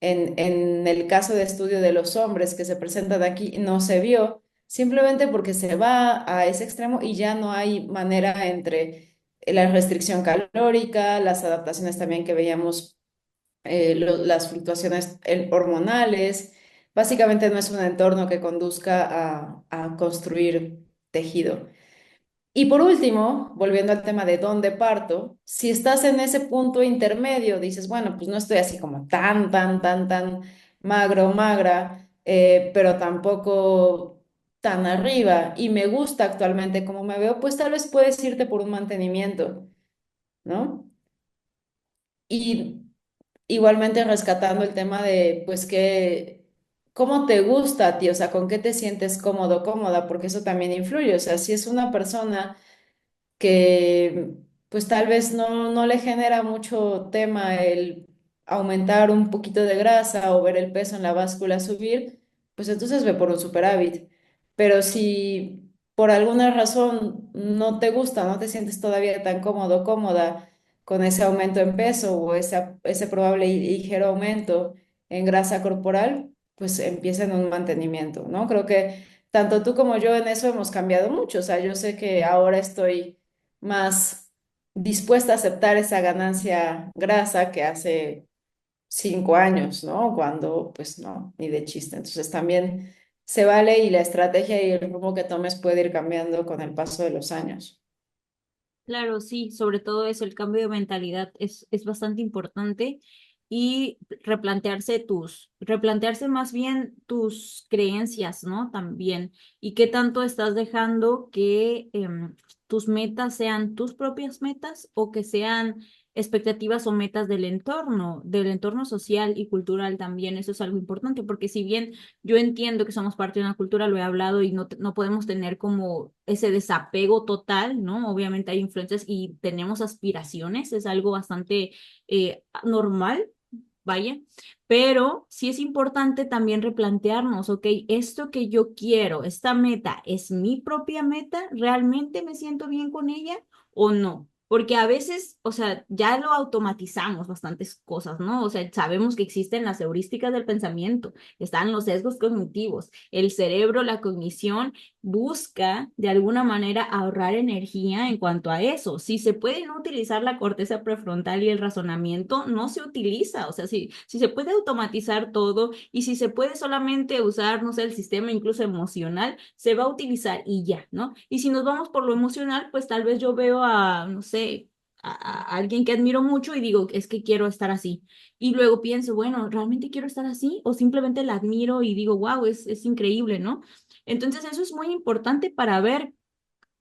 en el caso de estudio de los hombres que se presentan aquí, no se vio, simplemente porque se va a ese extremo y ya no hay manera entre la restricción calórica, las adaptaciones también que veíamos, las fluctuaciones hormonales. Básicamente no es un entorno que conduzca a construir tejido. Y por último, volviendo al tema de dónde parto, si estás en ese punto intermedio, dices, bueno, pues no estoy así como tan magro, magra, pero tampoco tan arriba y me gusta actualmente como me veo, pues tal vez puedes irte por un mantenimiento, ¿no? Y igualmente rescatando el tema de, pues, ¿cómo te gusta a ti? O sea, ¿con qué te sientes cómodo, cómoda? Porque eso también influye. O sea, si es una persona que, pues, tal vez no le genera mucho tema el aumentar un poquito de grasa o ver el peso en la báscula subir, pues entonces ve por un superávit. Pero si por alguna razón no te gusta, no te sientes todavía tan cómodo, cómoda con ese aumento en peso o ese probable y ligero aumento en grasa corporal, pues empieza en un mantenimiento, ¿no? Creo que tanto tú como yo en eso hemos cambiado mucho. O sea, yo sé que ahora estoy más dispuesta a aceptar esa ganancia grasa que hace 5 años, ¿no? Cuando, pues no, ni de chiste. Entonces también se vale y la estrategia y el rumbo que tomes puede ir cambiando con el paso de los años. Claro, sí, sobre todo eso, el cambio de mentalidad es bastante importante y replantearse más bien tus creencias, ¿no? También, y qué tanto estás dejando que tus metas sean tus propias metas o que sean expectativas o metas del entorno social y cultural también. Eso es algo importante, porque si bien yo entiendo que somos parte de una cultura, lo he hablado y no podemos tener como ese desapego total, ¿no? Obviamente hay influencias y tenemos aspiraciones, es algo bastante normal, vaya, pero sí es importante también replantearnos, ok, esto que yo quiero, esta meta, ¿es mi propia meta? ¿Realmente me siento bien con ella o no? Porque a veces, o sea, ya lo automatizamos bastantes cosas, ¿no? O sea, sabemos que existen las heurísticas del pensamiento, están los sesgos cognitivos, el cerebro, la cognición busca de alguna manera ahorrar energía en cuanto a eso. Si se puede no utilizar la corteza prefrontal y el razonamiento, no se utiliza. O sea, si se puede automatizar todo y si se puede solamente usar, no sé, el sistema incluso emocional, se va a utilizar y ya, ¿no? Y si nos vamos por lo emocional, pues tal vez yo veo a, no sé, a alguien que admiro mucho y digo, es que quiero estar así. Y luego pienso, bueno, ¿realmente quiero estar así? O simplemente la admiro y digo, wow, es increíble, ¿no? Entonces eso es muy importante para ver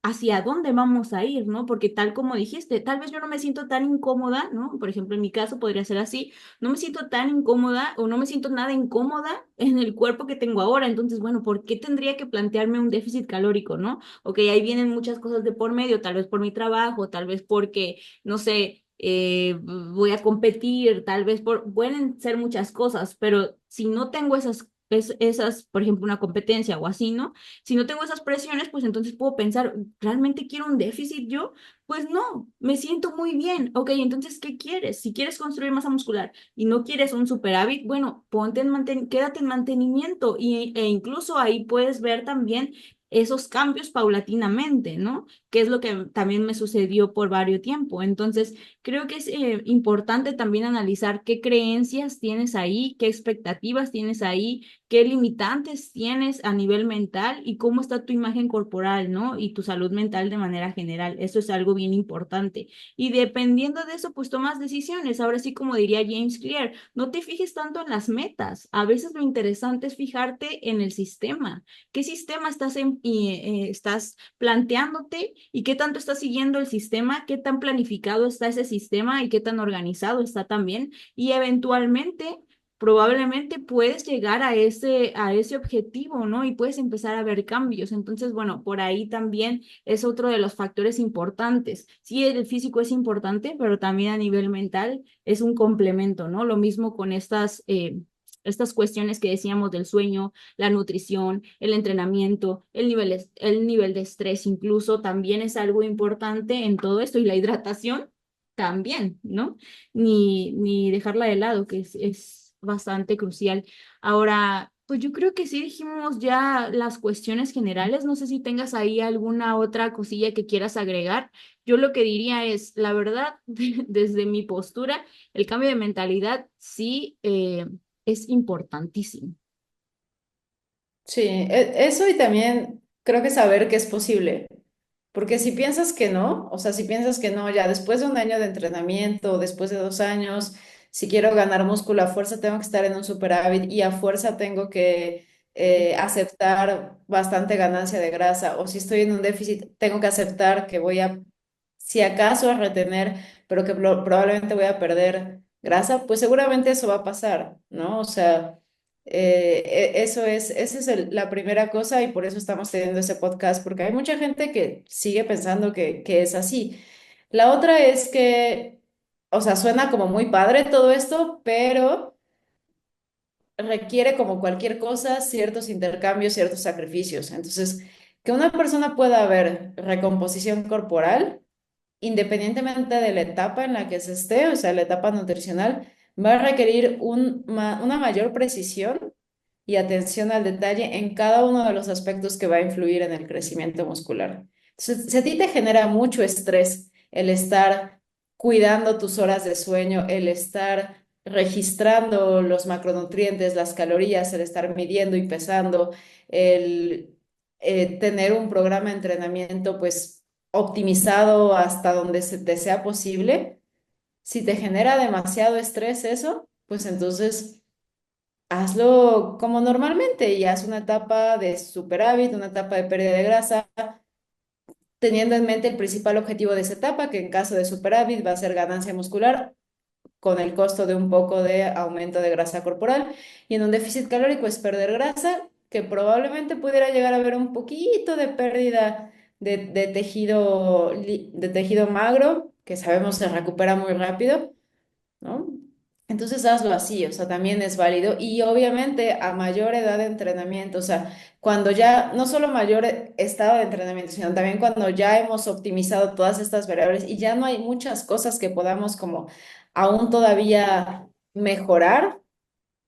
hacia dónde vamos a ir, ¿no? Porque tal como dijiste, tal vez yo no me siento tan incómoda, ¿no? Por ejemplo, en mi caso podría ser así, no me siento tan incómoda o no me siento nada incómoda en el cuerpo que tengo ahora. Entonces, bueno, ¿por qué tendría que plantearme un déficit calórico, ¿no? Ok, ahí vienen muchas cosas de por medio, tal vez por mi trabajo, tal vez porque, no sé, voy a competir, tal vez pueden ser muchas cosas, pero si no tengo esas, por ejemplo, una competencia o así, ¿no? Si no tengo esas presiones, pues entonces puedo pensar, ¿realmente quiero un déficit yo? Pues no, me siento muy bien. Ok, entonces, ¿qué quieres? Si quieres construir masa muscular y no quieres un superávit, bueno, quédate en mantenimiento e incluso ahí puedes ver también esos cambios paulatinamente, ¿no? Que es lo que también me sucedió por varios tiempo. Entonces, creo que es importante también analizar qué creencias tienes ahí, qué expectativas tienes ahí, qué limitantes tienes a nivel mental y cómo está tu imagen corporal, ¿no? Y tu salud mental de manera general. Eso es algo bien importante. Y dependiendo de eso, pues tomas decisiones. Ahora sí, como diría James Clear, no te fijes tanto en las metas. A veces lo interesante es fijarte en el sistema. ¿Qué sistema estás planteándote y qué tanto estás siguiendo el sistema? ¿Qué tan planificado está ese sistema y qué tan organizado está también? Y eventualmente probablemente puedes llegar a ese objetivo, ¿no? Y puedes empezar a ver cambios. Entonces, bueno, por ahí también es otro de los factores importantes. Sí, el físico es importante, pero también a nivel mental es un complemento, ¿no? Lo mismo con estas cuestiones que decíamos del sueño, la nutrición, el entrenamiento, el nivel de estrés incluso también es algo importante en todo esto y la hidratación también, ¿no? Ni dejarla de lado, que es bastante crucial. Ahora, pues yo creo que sí dijimos ya las cuestiones generales. No sé si tengas ahí alguna otra cosilla que quieras agregar. Yo lo que diría es, la verdad, desde mi postura, el cambio de mentalidad sí es importantísimo. Sí, eso y también creo que saber que es posible. Porque si piensas que no, o sea, si piensas que no, ya después de un año de entrenamiento, después de 2 años, si quiero ganar músculo a fuerza tengo que estar en un superávit y a fuerza tengo que aceptar bastante ganancia de grasa, o si estoy en un déficit, tengo que aceptar que voy a, si acaso, a retener, pero que probablemente voy a perder grasa, pues seguramente eso va a pasar, ¿no? O sea... eso es, esa es la primera cosa y por eso estamos teniendo ese podcast, porque hay mucha gente que sigue pensando que es así. La otra es que, o sea, suena como muy padre todo esto, pero requiere como cualquier cosa ciertos intercambios, ciertos sacrificios. Entonces, que una persona pueda ver recomposición corporal independientemente de la etapa en la que se esté, o sea, la etapa nutricional, va a requerir una mayor precisión y atención al detalle en cada uno de los aspectos que va a influir en el crecimiento muscular. Entonces, si a ti te genera mucho estrés el estar cuidando tus horas de sueño, el estar registrando los macronutrientes, las calorías, el estar midiendo y pesando, el tener un programa de entrenamiento, pues optimizado hasta donde se te sea posible. Si te genera demasiado estrés eso, pues entonces hazlo como normalmente y haz una etapa de superávit, una etapa de pérdida de grasa, teniendo en mente el principal objetivo de esa etapa, que en caso de superávit va a ser ganancia muscular con el costo de un poco de aumento de grasa corporal y en un déficit calórico es perder grasa, que probablemente pudiera llegar a haber un poquito de pérdida de tejido, de tejido magro, que sabemos se recupera muy rápido, ¿no? Entonces hazlo así, o sea, también es válido y obviamente a mayor edad de entrenamiento, o sea, cuando ya, no solo mayor estado de entrenamiento, sino también cuando ya hemos optimizado todas estas variables y ya no hay muchas cosas que podamos como aún todavía mejorar,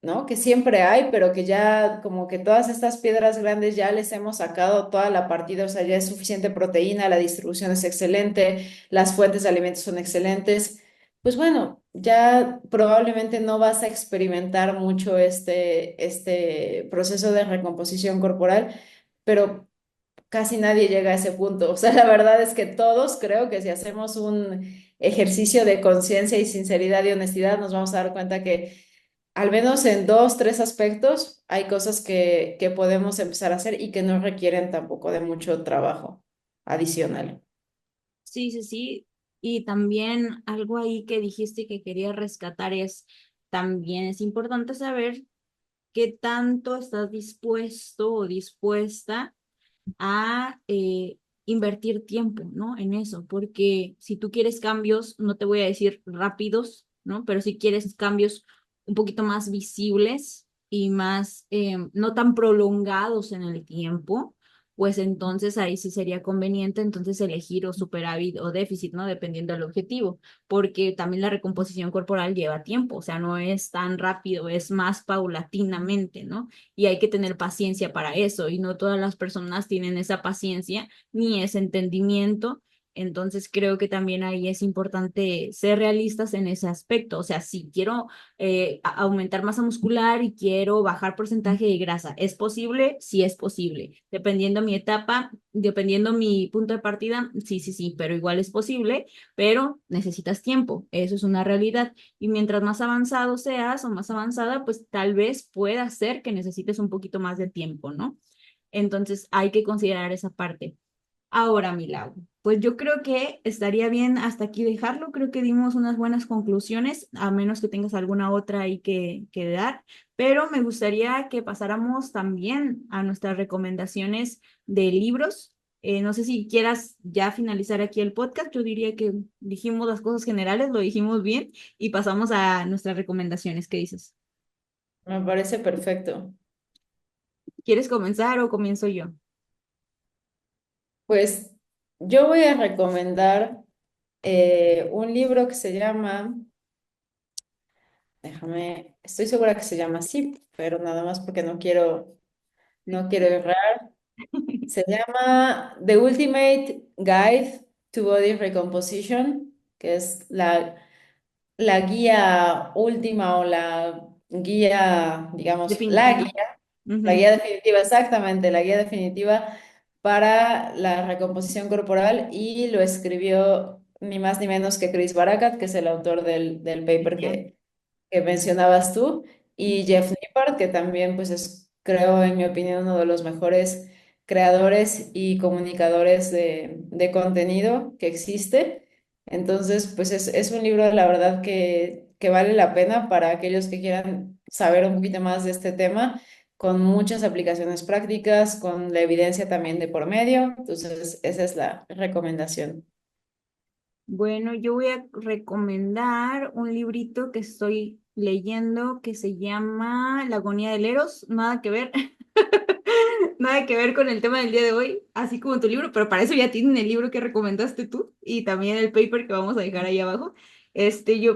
¿no? Que siempre hay, pero que ya como que todas estas piedras grandes ya les hemos sacado toda la partida, o sea, ya es suficiente proteína, la distribución es excelente, las fuentes de alimentos son excelentes. Pues bueno, ya probablemente no vas a experimentar mucho este proceso de recomposición corporal, pero casi nadie llega a ese punto. O sea, la verdad es que todos creo que si hacemos un ejercicio de conciencia y sinceridad y honestidad, nos vamos a dar cuenta que al menos en dos, tres aspectos hay cosas que podemos empezar a hacer y que no requieren tampoco de mucho trabajo adicional. Sí, sí, sí. Y también algo ahí que dijiste que quería rescatar es, también es importante saber qué tanto estás dispuesto o dispuesta a invertir tiempo, ¿no? En eso, porque si tú quieres cambios, no te voy a decir rápidos, ¿no? Pero si quieres cambios un poquito más visibles y más, no tan prolongados en el tiempo, pues entonces ahí sí sería conveniente entonces elegir o superávit o déficit, ¿no? Dependiendo del objetivo, porque también la recomposición corporal lleva tiempo, o sea, no es tan rápido, es más paulatinamente, ¿no? Y hay que tener paciencia para eso, y no todas las personas tienen esa paciencia ni ese entendimiento. Entonces creo que también ahí es importante ser realistas en ese aspecto. O sea, si quiero aumentar masa muscular y quiero bajar porcentaje de grasa, ¿es posible? Sí es posible. Dependiendo mi etapa, dependiendo mi punto de partida, sí, sí, sí, pero igual es posible, pero necesitas tiempo. Eso es una realidad. Y mientras más avanzado seas o más avanzada, pues tal vez pueda ser que necesites un poquito más de tiempo, ¿no? Entonces hay que considerar esa parte. Ahora, Milau, pues yo creo que estaría bien hasta aquí dejarlo. Creo que dimos unas buenas conclusiones, a menos que tengas alguna otra ahí que dar. Pero me gustaría que pasáramos también a nuestras recomendaciones de libros. No sé si quieras ya finalizar aquí el podcast. Yo diría que dijimos las cosas generales, lo dijimos bien y pasamos a nuestras recomendaciones. ¿Qué dices? Me parece perfecto. ¿Quieres comenzar o comienzo yo? Pues yo voy a recomendar un libro que se llama, déjame, estoy segura que se llama así, pero nada más porque no quiero errar. Se llama The Ultimate Guide to Body Recomposition, que es la guía última o la guía, digamos, Definitiva. la Ujú. guía definitiva, exactamente, la guía definitiva para la recomposición corporal y lo escribió ni más ni menos que Chris Barakat, que es el autor del paper Genial. que mencionabas tú, y Jeff Nippard, que también pues es, creo, en mi opinión, uno de los mejores creadores y comunicadores de contenido que existe. Entonces, pues es un libro, la verdad, que vale la pena para aquellos que quieran saber un poquito más de este tema, con muchas aplicaciones prácticas, con la evidencia también de por medio. Entonces, esa es la recomendación. Bueno, yo voy a recomendar un librito que estoy leyendo que se llama La agonía del Eros. Nada que ver, nada que ver con el tema del día de hoy, así como tu libro, pero para eso ya tienen el libro que recomendaste tú y también el paper que vamos a dejar ahí abajo.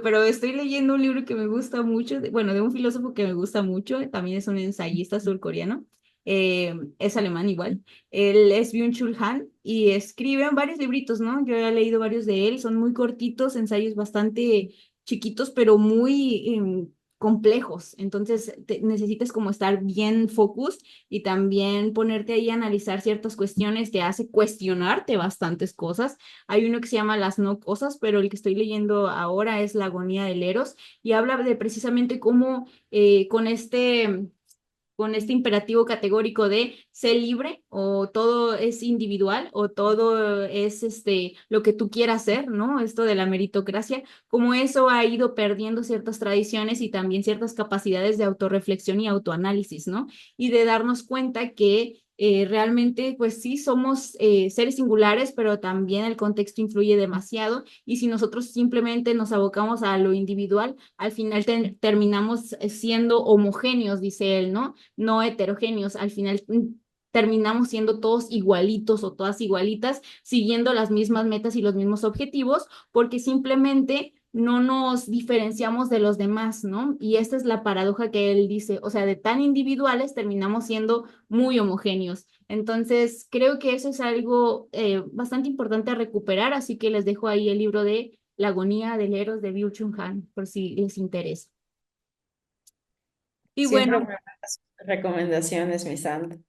Pero estoy leyendo un libro que me gusta mucho, bueno, de un filósofo que me gusta mucho, también es un ensayista surcoreano, es alemán igual. Él es Byung-Chul Han y escribe varios libritos, ¿no? Yo he leído varios de él, son muy cortitos, ensayos bastante chiquitos, pero muy complejos. Entonces necesitas como estar bien focus y también ponerte ahí a analizar ciertas cuestiones, te hace cuestionarte bastantes cosas. Hay uno que se llama Las no cosas, pero el que estoy leyendo ahora es La agonía del Eros y habla de precisamente cómo con este imperativo categórico de ser libre o todo es individual o todo es lo que tú quieras hacer, ¿no? Esto de la meritocracia, como eso ha ido perdiendo ciertas tradiciones y también ciertas capacidades de autorreflexión y autoanálisis, ¿no? Y de darnos cuenta que realmente, pues sí, somos seres singulares, pero también el contexto influye demasiado y si nosotros simplemente nos abocamos a lo individual, al final terminamos siendo homogéneos, dice él, ¿no? No heterogéneos. Al final terminamos siendo todos igualitos o todas igualitas, siguiendo las mismas metas y los mismos objetivos, porque simplemente no nos diferenciamos de los demás, ¿no? Y esta es la paradoja que él dice, o sea, de tan individuales terminamos siendo muy homogéneos. Entonces, creo que eso es algo bastante importante a recuperar, así que les dejo ahí el libro de La agonía del Eros de Byung-Chul Han, por si les interesa. Y Siempre bueno, buenas recomendaciones, mi Sand.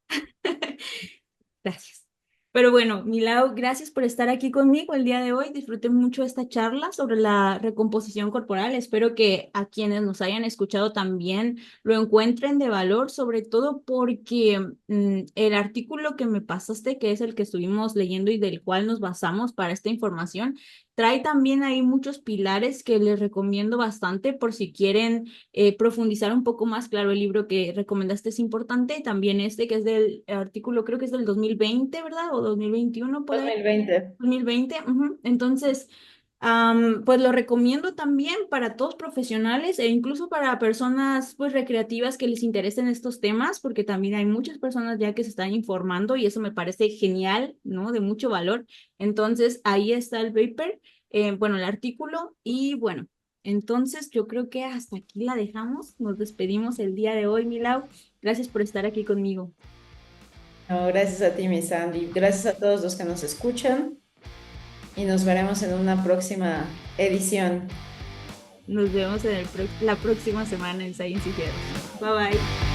gracias. Pero bueno, Milau, gracias por estar aquí conmigo el día de hoy. Disfruté mucho esta charla sobre la recomposición corporal. Espero que a quienes nos hayan escuchado también lo encuentren de valor, sobre todo porque el artículo que me pasaste, que es el que estuvimos leyendo y del cual nos basamos para esta información, trae también ahí muchos pilares que les recomiendo bastante por si quieren profundizar un poco más. Claro, el libro que recomendaste es importante, también este que es del artículo, creo que es del 2020, ¿verdad? O 2021 por ahí. 2020. 2020. Ujú. Entonces, Pues lo recomiendo también para todos profesionales e incluso para personas pues recreativas que les interesen estos temas, porque también hay muchas personas ya que se están informando y eso me parece genial, ¿no? De mucho valor. Entonces, ahí está el paper, bueno, el artículo y bueno, entonces yo creo que hasta aquí la dejamos. Nos despedimos el día de hoy, Milau. Gracias por estar aquí conmigo. No, gracias a ti, mi Sandy. Gracias a todos los que nos escuchan y nos veremos en una próxima edición. Nos vemos en la próxima semana en Science y Health. Bye bye.